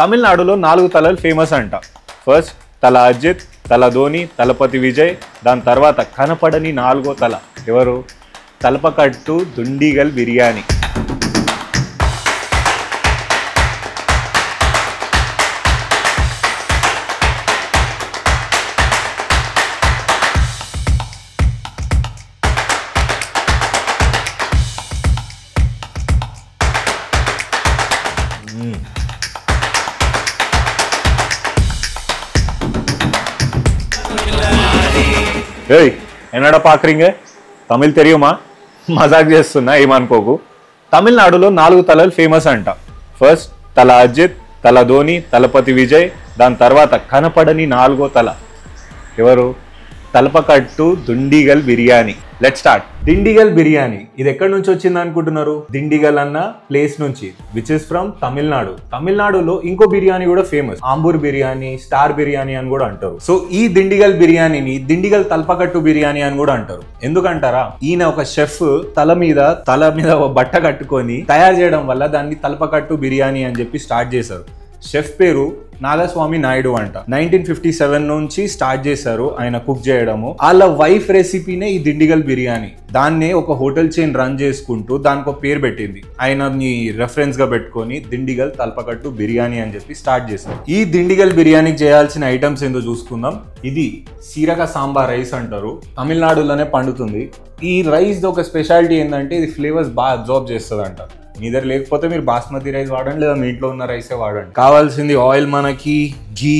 తమిళనాడులో 4 తలలు ఫేమస్ అంట. ఫస్ట్ తల అజిత్, తల ధోని, తలపతి విజయ్. దాని తర్వాత కనపడని 4వ తల ఎవరు? తలపకట్టు దుండిగల్ బిర్యానీ. ఏయ్ ఎన్నడా పాకరింగే? తమిళ్ తెలియమా? మజాక్ చేస్తున్నా, ఏమనుకోకు. తమిళనాడులో 4 తలలు ఫేమస్ అంట. ఫస్ట్ తల అజిత్, తల ధోని, తలపతి విజయ్. దాని తర్వాత కనపడని 4వ తల ఎవరు? తలపకట్టు దుండిగల్ బిర్యానీ. Let start. దిండిగల్ బిర్యానీ ఇది ఎక్కడి నుంచి వచ్చింది అనుకుంటున్నారు? దిండిగల్ అన్న ప్లేస్ నుంచి, విచ్ ఇస్ ఫ్రమ్ తమిళనాడు. తమిళనాడులో ఇంకో బిర్యానీ కూడా ఫేమస్, ఆంబూర్ బిర్యానీ, స్టార్ బిర్యానీ అని కూడా అంటారు. సో ఈ దిండిగల్ బిర్యానీని దిండిగల్ తలపకట్టు బిర్యానీ అని కూడా అంటారు. ఎందుకంటారా? ఈయన ఒక షెఫ్ తల మీద ఒక బట్ట కట్టుకొని తయారు చేయడం వల్ల దాన్ని తలపకట్టు బిర్యానీ అని చెప్పి స్టార్ట్ చేశారు. షెఫ్ పేరు నాగస్వామి నాయుడు అంట. 1957 నుంచి స్టార్ట్ చేశారు ఆయన కుక్ చేయడము. వాళ్ళ వైఫ్ రెసిపీనే ఈ దిండిగల్ బిర్యానీ. దాన్నే ఒక హోటల్ చైన్ రన్ చేసుకుంటూ దానికి ఒక పేరు పెట్టింది. ఆయనని రెఫరెన్స్ గా పెట్టుకొని దిండిగల్ తలపకట్టు బిర్యానీ అని చెప్పి స్టార్ట్ చేశారు. ఈ దిండిగల్ బిర్యానీకి చేయాల్సిన ఐటమ్స్ ఏందో చూసుకుందాం. ఇది సీరక సాంబార్ రైస్ అంటారు, తమిళనాడులోనే పండుతుంది. ఈ రైస్ ఒక స్పెషాలిటీ ఏంటంటే ఇది ఫ్లేవర్స్ బాగా అబ్జార్బ్ చేస్తుంది అంట. మీ దగ్గర లేకపోతే మీరు బాస్మతి రైస్ వాడండి, లేదా మీ ఇంట్లో ఉన్న రైసే వాడండి. కావాల్సింది ఆయిల్, మనకి ghee,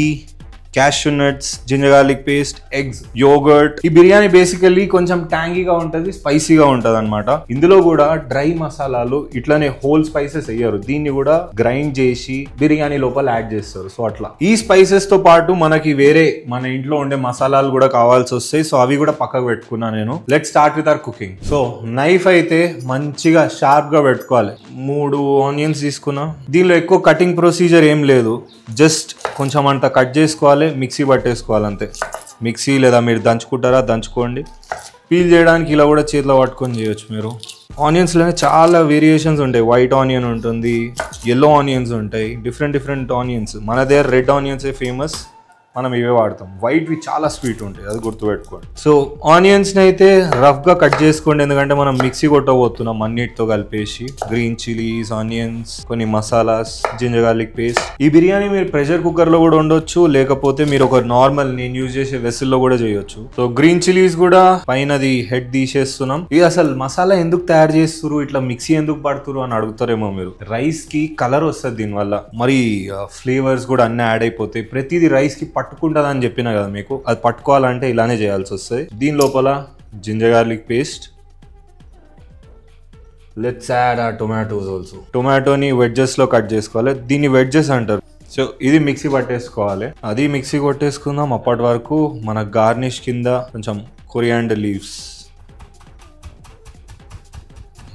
cashew nuts, ginger garlic paste, eggs, yogurt. ఈ బిర్యానీ బేసికల్లీ కొంచెం ట్యాంగీగా ఉంటది, స్పైసీగా ఉంటది అనమాట. ఇందులో కూడా డ్రై మసాలాలు ఇట్లానే హోల్ స్పైసెస్ వేయరు, దీన్ని కూడా గ్రైండ్ చేసి బిర్యానీ లోపల యాడ్ చేస్తారు. సో అట్లా ఈ స్పైసెస్ తో పాటు మనకి వేరే మన ఇంట్లో ఉండే మసాలాలు కూడా కావాల్సి వస్తాయి. సో అవి కూడా పక్కకు పెట్టుకున్నా నేను. Let start with our cooking. So knife అయితే మంచిగా షార్ప్ గా పెట్టుకోవాలి. 3 ఆనియన్స్ తీసుకున్నా. దీనిలో ఎక్కువ కటింగ్ ప్రొసీజర్ ఏం లేదు, జస్ట్ కొంచెం అంత కట్ చేసుకోవాలి, మిక్సీ పట్టేసుకోవాలి అంతే. మిక్సీ లేదా మీరు దంచుకుంటారా దంచుకోండి. పీల్ చేయడానికి ఇలా కూడా చేతిలో పట్టుకొని చేయొచ్చు మీరు. ఆనియన్స్లోనే చాలా వేరియేషన్స్ ఉంటాయి. వైట్ ఆనియన్ ఉంటుంది, ఎల్లో ఆనియన్స్ ఉంటాయి, డిఫరెంట్ ఆనియన్స్. మన దగ్గర రెడ్ ఆనియన్సే ఫేమస్, మనం ఇవే వాడతాం. వైట్వి చాలా స్వీట్ ఉంటాయి, అది గుర్తుపెట్టుకోండి. సో ఆనియన్స్ని అయితే రఫ్గా కట్ చేసుకోండి, ఎందుకంటే మనం మిక్సీ కొట్టబోతున్నాం అన్నిటితో కలిపేసి. గ్రీన్ చిల్లీస్, ఆనియన్స్, కొన్ని మసాలాస్, జింజర్ గార్లిక్ పేస్ట్. ఈ బిర్యానీ మీరు ప్రెషర్ కుక్కర్లో కూడా ఉండొచ్చు, లేకపోతే మీరు ఒక నార్మల్ నేను యూజ్ చేసే వెసిల్లో కూడా చేయొచ్చు. సో గ్రీన్ చిల్లీస్ కూడా పైనది హెడ్ తీసేస్తున్నాం. ఇది అసలు మసాలా ఎందుకు తయారు చేస్తున్నారు, ఇట్లా మిక్సీ ఎందుకు పడుతున్నారు అని అడుగుతారేమో మీరు. రైస్ కి కలర్ వస్తుంది దీనివల్ల, మరి ఫ్లేవర్స్ కూడా అన్ని యాడ్ అయిపోతాయి. ప్రతిదీ రైస్ కి పట్టుకుంటుంది అని చెప్పినా కదా మీకు, అది పట్టుకోవాలంటే ఇలానే చేయాల్సి వస్తుంది. దీని లోపల ginger garlic paste. Let's add a tomatoes also. టొమాటోని వెడ్జెస్ లో కట్ చేసుకోవాలి, దీన్ని వెడ్జెస్ అంటారు. సో ఇది మిక్సీ పట్టేసుకోవాలి, అది మిక్సీ కొట్టేసుకుందాం. అప్పటి వరకు మన గార్నిష్ కింద కొంచెం కొరియాండర్ లీవ్స్,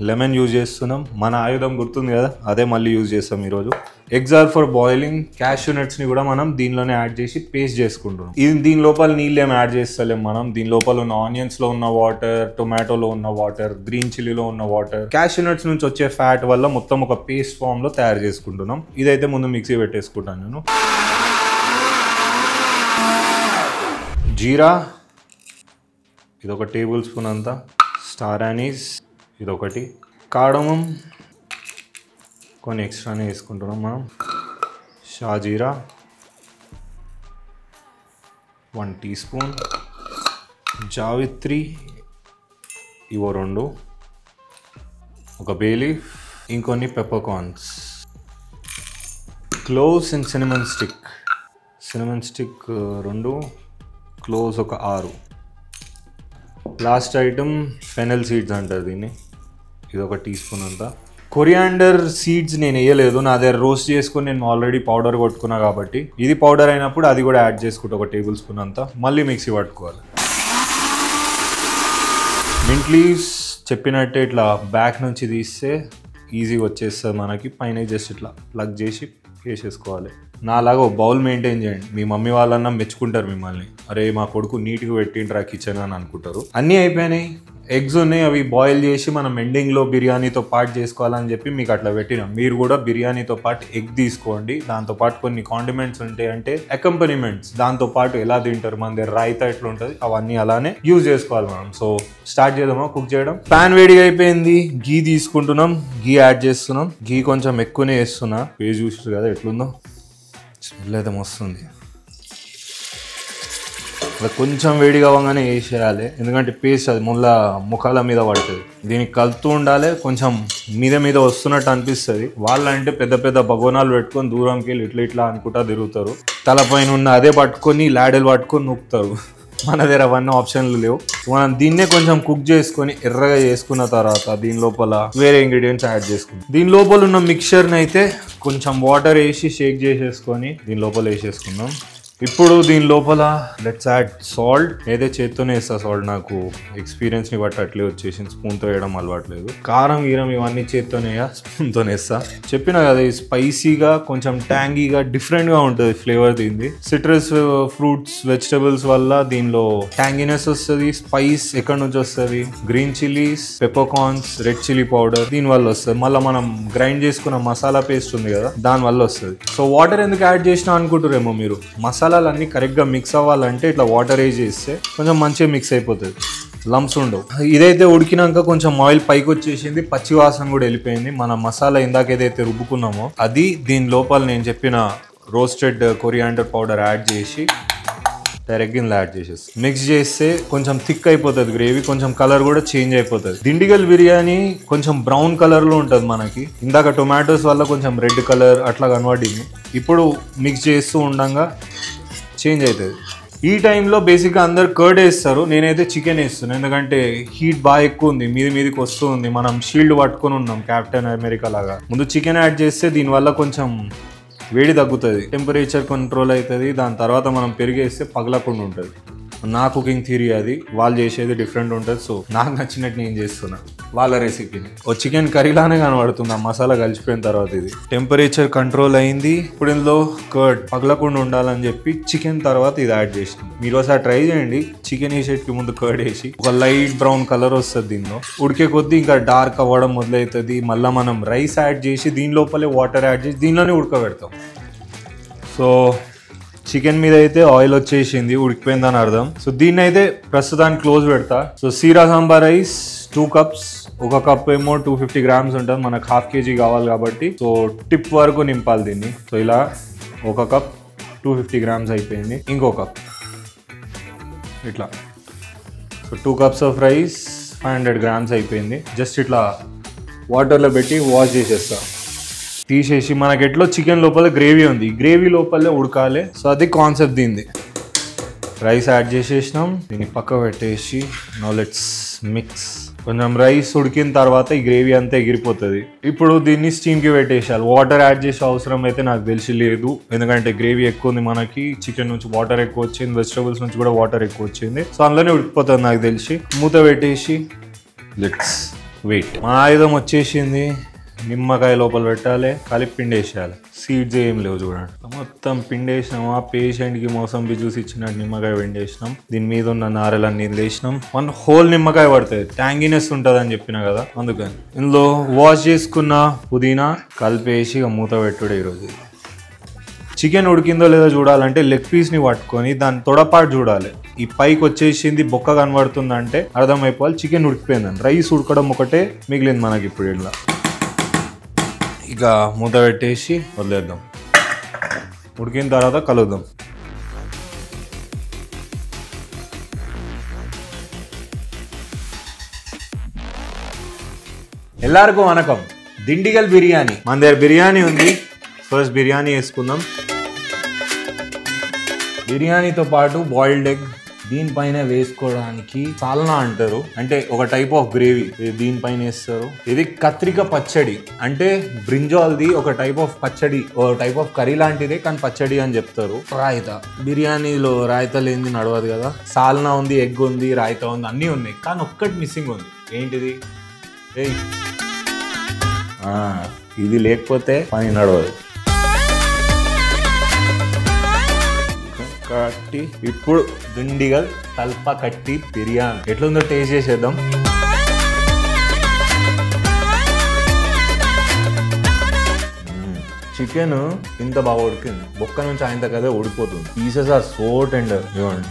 లెమన్ యూజ్ చేస్తున్నాం. మన ఆయుధం గుర్తుంది కదా, అదే మళ్ళీ యూజ్ చేస్తాం ఈరోజు. Eggs are for boiling. Cashew nuts ని కూడా మనం దీనిలోనే యాడ్ చేసి పేస్ట్ చేసుకుంటున్నాం. దీని లోపల నీళ్ళు ఏం యాడ్ చేస్తలేం మనం. దీని లోపల ఉన్న ఆనియన్స్ లో ఉన్న వాటర్, టొమాటోలో ఉన్న వాటర్, గ్రీన్ చిల్లీలో ఉన్న వాటర్, క్యాష్యూ నట్స్ నుంచి వచ్చే ఫ్యాట్ వల్ల మొత్తం ఒక పేస్ట్ ఫామ్ లో తయారు చేసుకుంటున్నాం. ఇదైతే ముందు మిక్సీ పెట్టేసుకుంటాను నేను. జీరా ఇదొక టేబుల్ స్పూన్ అంతా, స్టార్ అనీస్ ఇదొకటి, కాడమం కొన్ని ఎక్స్ట్రానే వేసుకుంటున్నాం మనం, షాజీరా 1 టీ స్పూన్, జావిత్రి ఇవో 2, ఒక బే లీఫ్, ఇంకొన్ని peppercorns, cloves and cinnamon stick. Cinnamon stick 2, cloves ఒక 6. లాస్ట్ ఐటమ్ ఫెనల్ సీడ్స్ అంటారు దీన్ని, ఇది ఒక టీ స్పూన్ అంతా. కొరియాండర్ సీడ్స్ నేను వేయలేదు, నా దగ్గర రోస్ట్ చేసుకొని నేను ఆల్రెడీ పౌడర్ కొట్టుకున్నా కాబట్టి. ఇది పౌడర్ అయినప్పుడు అది కూడా యాడ్ చేసుకుంటా, ఒక టేబుల్ స్పూన్ అంతా. మళ్ళీ మిక్సీ పట్టుకోవాలి. మింట్ లీవ్స్ చెప్పినట్టే ఇట్లా బ్యాక్ నుంచి తీస్తే ఈజీగా వచ్చేస్తుంది మనకి. పైన జస్ట్ ఇట్లా ప్లగ్ చేసి వేసేసుకోవాలి. నాలాగా ఒక బౌల్ మెయింటైన్ చేయండి, మీ మమ్మీ వాళ్ళన్నా మెచ్చుకుంటారు మిమ్మల్ని. అరే మా కొడుకు నీట్గా పెట్టిండ్రా కిచెన్ అని అనుకుంటారు. అన్నీ అయిపోయినాయి, ఎగ్స్ ఉన్నాయి, అవి బాయిల్ చేసి మనం ఎండింగ్లో బిర్యానీతో పాటు చేసుకోవాలని చెప్పి మీకు అట్లా పెట్టినాం. మీరు కూడా బిర్యానీతో పాటు ఎగ్ తీసుకోండి, దాంతోపాటు కొన్ని కాండిమెంట్స్ ఉంటాయి, అంటే అకంపనిమెంట్స్ దాంతో పాటు ఎలా తింటారు మన దగ్గర రైతా ఎట్లా ఉంటుంది అవన్నీ అలానే యూజ్ చేసుకోవాలి మనం. సో స్టార్ట్ చేద్దామా కుక్ చేయడం. పాన్ వేడిగా అయిపోయింది, గీ తీసుకుంటున్నాం, గీ యాడ్ చేస్తున్నాం. గీ కొంచెం ఎక్కువనే వేస్తున్నా, పేజ్ చూసారు కదా ఎట్లుందో, స్మెల్ అయితే వస్తుంది. కొంచెం వేడిగా అవ్వగానే వేసేయాలి, ఎందుకంటే పేస్ట్ అది ముళ్ళ ముఖాల మీద పడుతుంది. దీనికి కలుపుతూ ఉండాలి, కొంచెం మీద వస్తున్నట్టు అనిపిస్తుంది. వాళ్ళంటే పెద్ద పెద్ద బగోనాలు పెట్టుకొని దూరంకి వెళ్ళి ఇట్లా అనుకుంటా తిరుగుతారు, తలపైన ఉన్న అదే పట్టుకొని లాడెలు పట్టుకొని నొక్కుతారు. మన దగ్గర అవన్నీ ఆప్షన్లు లేవు. మనం దీన్నే కొంచెం కుక్ చేసుకొని ఎర్రగా చేసుకున్న తర్వాత దీని లోపల వేరే ఇంగ్రీడియంట్స్ యాడ్ చేసుకుంటాం. దీని లోపల ఉన్న మిక్చర్ని అయితే కొంచెం వాటర్ వేసి షేక్ చేసేసుకొని దీని లోపల వేసేసుకుందాం. ఇప్పుడు దీని లోపల లెట్స్ యాడ్ సాల్ట్. ఏదో చేత్తోనే వేస్తా సాల్ట్, నాకు ఎక్స్పీరియన్స్ని బట్టి అట్లే వచ్చేసింది, స్పూన్తో వేయడం అలవాట్లేదు. కారం గీరం ఇవన్నీ చేత్తోనే స్పూన్తోనే వేస్తా. చెప్పినా కదా ఇది స్పైసీగా కొంచెం ట్యాంగీగా డిఫరెంట్గా ఉంటుంది ఫ్లేవర్ దీనిది. సిట్రస్ ఫ్రూట్స్ వెజిటబుల్స్ వల్ల దీనిలో ట్యాంగీనెస్ వస్తుంది. స్పైస్ ఎక్కడి నుంచి వస్తుంది? Green chillies, peppercorns, red chilli powder దీని వల్ల వస్తుంది. మళ్ళీ మనం గ్రైండ్ చేసుకున్న మసాలా పేస్ట్ ఉంది కదా దాని వల్ల వస్తుంది. సో వాటర్ ఎందుకు యాడ్ చేసినా అనుకుంటారేమో మీరు. మసాలాలన్నీ కరెక్ట్గా మిక్స్ అవ్వాలంటే ఇట్లా వాటర్ వేసి చేస్తే కొంచెం మంచిగా మిక్స్ అయిపోతుంది, లంప్స్ ఉండవు. ఇదైతే ఉడికినాక కొంచెం ఆయిల్ పైకి వచ్చేసింది, పచ్చి వాసన కూడా వెళ్ళిపోయింది. మన మసాలా ఇందాక ఏదైతే రుబ్బుకున్నామో అది దీని లోపల నేను చెప్పిన రోస్టెడ్ కొరియాండర్ పౌడర్ యాడ్ చేసి డైరెక్ట్గా ఇందులో యాడ్ చేసేసి మిక్స్ చేస్తే కొంచెం థిక్ అయిపోతుంది గ్రేవీ, కొంచెం కలర్ కూడా చేంజ్ అయిపోతుంది. దిండిగల్ బిర్యానీ కొంచెం బ్రౌన్ కలర్లో ఉంటుంది మనకి. ఇందాక టొమాటోస్ వల్ల కొంచెం రెడ్ కలర్ అట్లా కనబడింది. ఇప్పుడు మిక్స్ చేస్తూ ఉండగా చేంజ్ అవుతుంది. ఈ టైంలో బేసిక్గా అందరు కర్డ్ వేస్తారు, నేనైతే చికెన్ వేస్తున్నాను, ఎందుకంటే హీట్ బాగా ఎక్కువ ఉంది, మీదికి వస్తూ ఉంది. మనం షీల్డ్ పట్టుకొని ఉన్నాం కెప్టెన్ అమెరికా లాగా. ముందు చికెన్ యాడ్ చేస్తే దీనివల్ల కొంచెం వేడి తగ్గుతుంది, టెంపరేచర్ కంట్రోల్ అవుతుంది. దాని తర్వాత మనం పెరిగేస్తే పగలకుండా ఉంటుంది. నా కుకింగ్ థియరీ అది, వాళ్ళు చేసేది డిఫరెంట్ ఉంటుంది. సో నాకు నచ్చినట్టు నేను చేస్తున్నా వాళ్ళ రెసిపీని. ఓ చికెన్ కర్రీలానే కనబడుతుంది ఆ మసాలా కలిసిపోయిన తర్వాత. ఇది టెంపరేచర్ కంట్రోల్ అయింది. ఇప్పుడు ఇందులో కర్డ్ పగలకుండా ఉండాలని చెప్పి చికెన్ తర్వాత ఇది యాడ్ చేసినాం. మీరు ఒకసారి ట్రై చేయండి, చికెన్ వేసేటికి ముందు కర్డ్ వేసి. ఒక లైట్ బ్రౌన్ కలర్ వస్తుంది దీనిలో. ఉడికే కొద్దీ ఇంకా డార్క్ అవ్వడం మొదలవుతుంది. మళ్ళీ మనం రైస్ యాడ్ చేసి దీని లోపలే వాటర్ యాడ్ చేసి దీనిలోనే ఉడకబెడతాం. సో చికెన్ మీద అయితే ఆయిల్ వచ్చేసింది, ఉడికిపోయిందని అర్థం. సో దీన్ని అయితే ప్రస్తుతానికి క్లోజ్ పెడతా. సో సీరా సాంబార్ రైస్ 2 cups, ఒక కప్ ఏమో 250 grams ఉంటుంది, మనకు 1/2 kg కావాలి కాబట్టి. సో టిప్ వరకు నింపాలి దీన్ని. సో ఇలా ఒక కప్ 250 grams అయిపోయింది. ఇంకో కప్ ఇట్లా. So 2 cups of rice 500 grams అయిపోయింది. జస్ట్ ఇట్లా వాటర్లో పెట్టి వాష్ చేసేస్తా. తీసేసి మనకి ఎట్లో చికెన్ లోపల గ్రేవీ ఉంది, గ్రేవీ లోపలే ఉడకాలి. సో అది కాన్సెప్ట్ దీనిది. రైస్ యాడ్ చేసేసినాం, దీన్ని పక్క పెట్టేసి నౌ లెట్స్ మిక్స్. కొంచెం రైస్ ఉడికిన తర్వాత ఈ గ్రేవీ అంతా ఎగిరిపోతుంది. ఇప్పుడు దీన్ని స్టీమ్కి పెట్టేసాలి. వాటర్ యాడ్ చేసే అవసరం అయితే నాకు తెలిసి లేదు, ఎందుకంటే గ్రేవీ ఎక్కువ ఉంది మనకి. చికెన్ నుంచి వాటర్ ఎక్కువ వచ్చింది, వెజిటబుల్స్ నుంచి కూడా వాటర్ ఎక్కువ వచ్చింది. సో అందులోనే ఉడికిపోతుంది నాకు తెలిసి. మూత పెట్టేసి లెట్స్ వెయిట్. మా ఆయుధం వచ్చేసింది, నిమ్మకాయ లోపల పెట్టాలి, కలిపి పిండేసేయాలి. సీడ్స్ ఏం లేవు చూడండి, మొత్తం పిండేసినాం. ఆ పేషెంట్కి మోసంబి జ్యూస్ ఇచ్చినట్టు నిమ్మకాయ పిండేసినాం. దీని మీద ఉన్న నారలన్నీ వేసినాం. 1 whole నిమ్మకాయ పడుతుంది, ట్యాంగినెస్ ఉంటుంది అని చెప్పిన కదా, అందుకని. ఇందులో వాష్ చేసుకున్న పుదీనా కలిపేసి మూత పెట్టుడు. ఈరోజు చికెన్ ఉడికిందో లేదో చూడాలంటే లెగ్ పీస్ని పట్టుకొని దాని తొడపాటు చూడాలి. ఈ పైకి వచ్చేసింది బొక్క కనబడుతుందంటే అర్థమైపోవాలి చికెన్ ఉడికిపోయిందని. రైస్ ఉడకడం ఒకటే మిగిలింది మనకి. ఇప్పుడు ఇలా ఇక మూత పెట్టేసి వదిలేద్దాం. ఉడికిన తర్వాత కలుద్దాం. ఎల్లరికూ వనకం. దిండిగల్ బిర్యానీ మన దగ్గర బిర్యానీ ఉంది. ఫస్ట్ బిర్యానీ వేసుకుందాం. బిర్యానీతో పాటు బాయిల్డ్ ఎగ్ దీనిపైన వేసుకోవడానికి సాల్నా అంటారు, అంటే ఒక టైప్ ఆఫ్ గ్రేవీ దీనిపైన వేస్తారు. ఇది కత్రిక పచ్చడి, అంటే బ్రింజాల్ది ఒక టైప్ ఆఫ్ పచ్చడి, ఒక టైప్ ఆఫ్ కర్రీ లాంటిదే కానీ పచ్చడి అని చెప్తారు. రాయితా, బిర్యానీలో రాయితా లేనిది నడవదు కదా. సాల్నా ఉంది, ఎగ్ ఉంది, రాయితా ఉంది, అన్నీ ఉన్నాయి, కానీ ఒక్కటి మిస్సింగ్ ఉంది. ఏంటిది? ఇది లేకపోతే పని నడవదు. ఇప్పుడు దిండిగల్ తల్ప కట్టి బిర్యానీ ఎట్లుందో టేస్ట్ చేసేద్దాం. చికెన్ ఇంత బాగా ఉడికింది, బొక్క నుంచి ఆయన కదా ఉడిపోతుంది. పీసెస్ ఆర్ సో టెండర్, చూడండి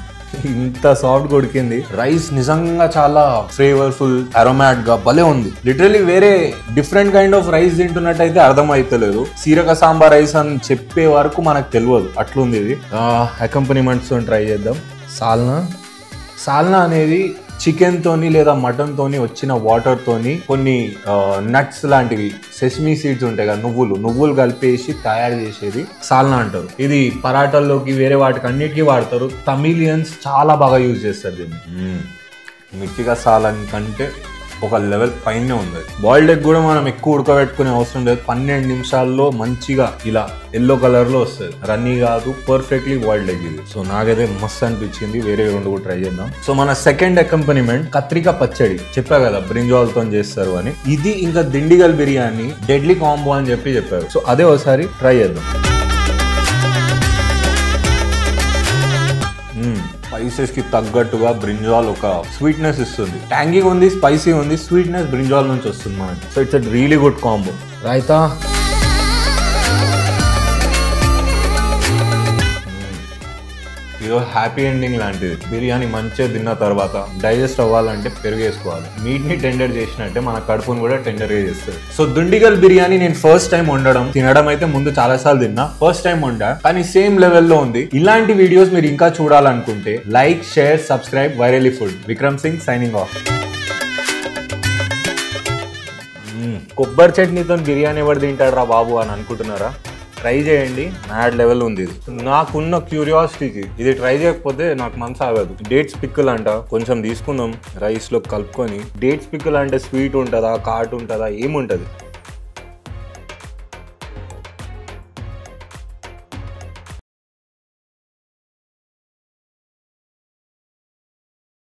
ఇంత సాఫ్ట్ ఉడికింది. రైస్ నిజంగా చాలా ఫ్లేవర్ఫుల్, అరోమాట్ గా భలే ఉంది. లిటరలీ వేరే డిఫరెంట్ కైండ్ ఆఫ్ రైస్ తింటున్నట్టయితే అర్థం అయితలేదు. సీరక సాంబార్ రైస్ అని చెప్పే వరకు మనకు తెలియదు, అట్లుంది ఇది. అకంపనిమెంట్స్ ట్రై చేద్దాం. సాల్నా అనేది చికెన్ తోని లేదా మటన్ తోని వచ్చిన వాటర్ తోని కొన్ని నట్స్ లాంటివి, సెసమీ సీడ్స్ ఉంటాయి కదా, నువ్వులు కలిపేసి తయారు చేసేది సాల్నా అంటారు. ఇది పరాటాల్లోకి వేరే వాటికి అన్నిటికీ వాడతారు. తమిళియన్స్ చాలా బాగా యూజ్ చేస్తారు దీన్ని. మిర్చిగా సాలన్ కంటే ఒక లెవెల్ పైనే ఉంది. బాయిల్డ్ ఎగ్ కూడా మనం ఎక్కువ ఉడకబెట్టుకునే అవసరం లేదు. 12 నిమిషాల్లో మంచిగా ఇలా ఎల్లో కలర్ లో వస్తుంది. రన్నీ కాదు, పర్ఫెక్ట్లీ బాయిల్డ్ ఎగ్ ఇది. సో నాకైతే మస్తు అనిపించింది. వేరే 2 కూడా ట్రై చేద్దాం. సో మన సెకండ్ అకంపనిమెంట్ కత్రికా పచ్చడి. చెప్పా కదా బ్రింజాల్ తో చేస్తారు అని. ఇది ఇంకా దిండిగల్ బిర్యానీ డెడ్లీ కాంబో అని చెప్పారు. సో అదే ఒకసారి ట్రై చేద్దాం. స్పైసెస్ కి తగ్గట్టుగా బ్రింజాల్ ఒక స్వీట్నెస్ ఇస్తుంది. ట్యాంగీగా ఉంది, స్పైసీ ఉంది, స్వీట్నెస్ బ్రింజాల్ నుంచి వస్తుంది మనకి. So it's a really good combo. Raita ఇదో హ్యాపీ ఎండింగ్ లాంటిది. బిర్యానీ మంచిగా తిన్న తర్వాత డైజెస్ట్ అవ్వాలంటే పెరుగు వేసుకోవాలి. మీట్ ని టెండర్ చేసినట్టే మన కడుపును కూడా టెండర్ గా చేస్తుంది. సో దుండిగల్ బిర్యానీ నేను ఫస్ట్ టైం తినడం అయితే ముందు చాలా సార్లు తిన్నా, ఫస్ట్ టైం వండా, కానీ సేమ్ లెవెల్లో ఉంది. ఇలాంటి వీడియోస్ మీరు ఇంకా చూడాలనుకుంటే like, share, subscribe. Virally food. Vikram Singh signing off. కొబ్బరి చట్నీతో బిర్యానీ ఎవరు తింటాడు రా బాబు అని అనుకుంటున్నారా? ట్రై చేయండి, మ్యాడ్ లెవెల్ ఉంది ఇది. నాకున్న క్యూరియాసిటీకి ఇది ట్రై చేయకపోతే నాకు మనసు ఆగదు. డేట్స్ పిక్కల్ అంట, కొంచెం తీసుకుందాం రైస్ లో కలుపుకొని. డేట్స్ పిక్కల్ అంటే స్వీట్ ఉంటుందా, ఘాట్ ఉంటుందా, ఏముంటది?